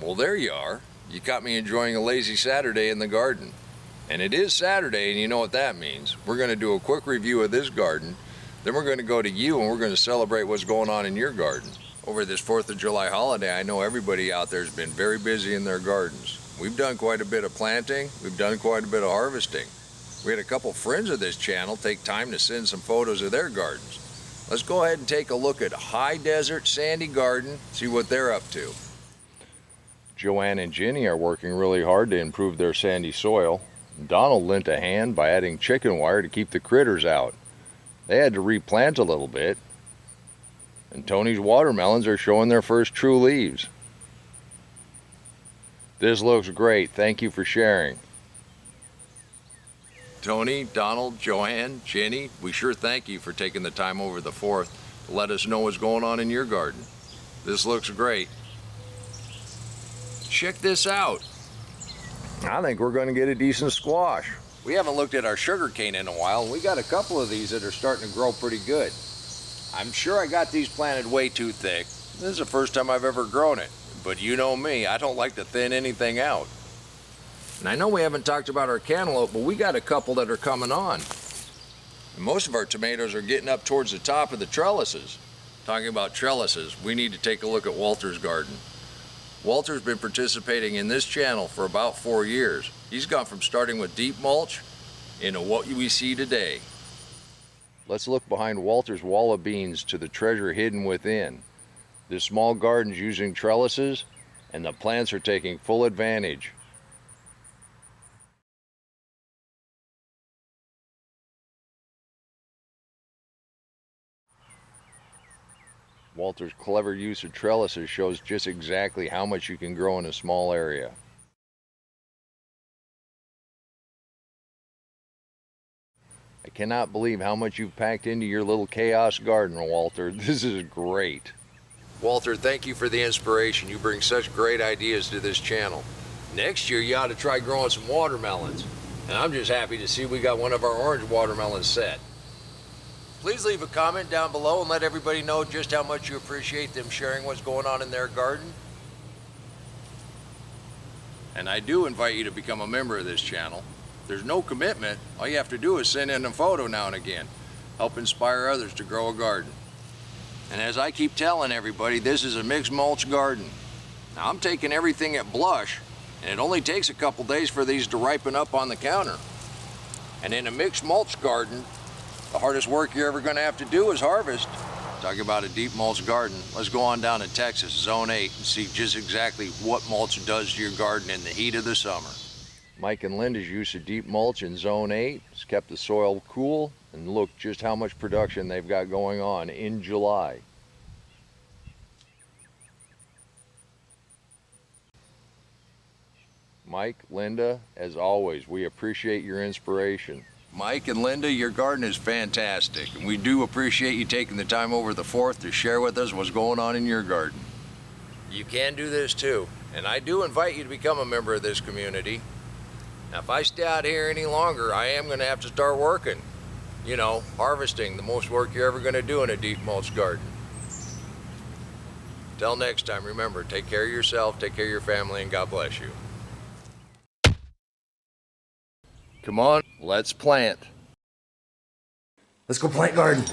Well, there you are. You caught me enjoying a lazy Saturday in the garden. And it is Saturday, and you know what that means. We're going to do a quick review of this garden, then we're going to go to you and we're going to celebrate what's going on in your garden. Over this 4th of July holiday, I know everybody out there has been very busy in their gardens. We've done quite a bit of planting, we've done quite a bit of harvesting. We had a couple friends of this channel take time to send some photos of their gardens. Let's go ahead and take a look at High Desert Sandy Garden, see what they're up to. Joanne and Jenny are working really hard to improve their sandy soil. Donald lent a hand by adding chicken wire to keep the critters out. They had to replant a little bit. And Tony's watermelons are showing their first true leaves. This looks great. Thank you for sharing. Tony, Donald, Joanne, Jenny, we sure thank you for taking the time over the 4th to let us know what's going on in your garden. This looks great. Check this out. I think we're going to get a decent squash. We haven't looked at our sugar cane in a while, and we got a couple of these that are starting to grow pretty good. I'm sure I got these planted way too thick. This is the first time I've ever grown it, but you know me, I don't like to thin anything out. And I know we haven't talked about our cantaloupe, but we got a couple that are coming on. And most of our tomatoes are getting up towards the top of the trellises. Talking about trellises, we need to take a look at Walter's garden. Walter's been participating in this channel for about 4 years. He's gone from starting with deep mulch into what we see today. Let's look behind Walter's wall of beans to the treasure hidden within. This small garden's using trellises, and the plants are taking full advantage. Walter's clever use of trellises shows just exactly how much you can grow in a small area. I cannot believe how much you've packed into your little chaos garden, Walter. This is great. Walter, thank you for the inspiration. You bring such great ideas to this channel. Next year, you ought to try growing some watermelons. And I'm just happy to see we got one of our orange watermelons set. Please leave a comment down below and let everybody know just how much you appreciate them sharing what's going on in their garden. And I do invite you to become a member of this channel. There's no commitment. All you have to do is send in a photo now and again. Help inspire others to grow a garden. And as I keep telling everybody, this is a mixed mulch garden. Now I'm taking everything at blush, and it only takes a couple days for these to ripen up on the counter. And in a mixed mulch garden, the hardest work you're ever going to have to do is harvest. Talking about a deep mulch garden, let's go on down to Texas, Zone 8, and see just exactly what mulch does to your garden in the heat of the summer. Mike and Linda's use of deep mulch in Zone 8 has kept the soil cool, and look just how much production they've got going on in July. Mike, Linda, as always, we appreciate your inspiration. Mike and Linda, your garden is fantastic, and we do appreciate you taking the time over the 4th to share with us what's going on in your garden. You can do this too, and I do invite you to become a member of this community. Now, if I stay out here any longer, I am going to have to start working. You know, harvesting, the most work you're ever going to do in a deep mulch garden. Till next time, remember, take care of yourself, take care of your family, and God bless you. Come on, let's plant. Let's go plant garden.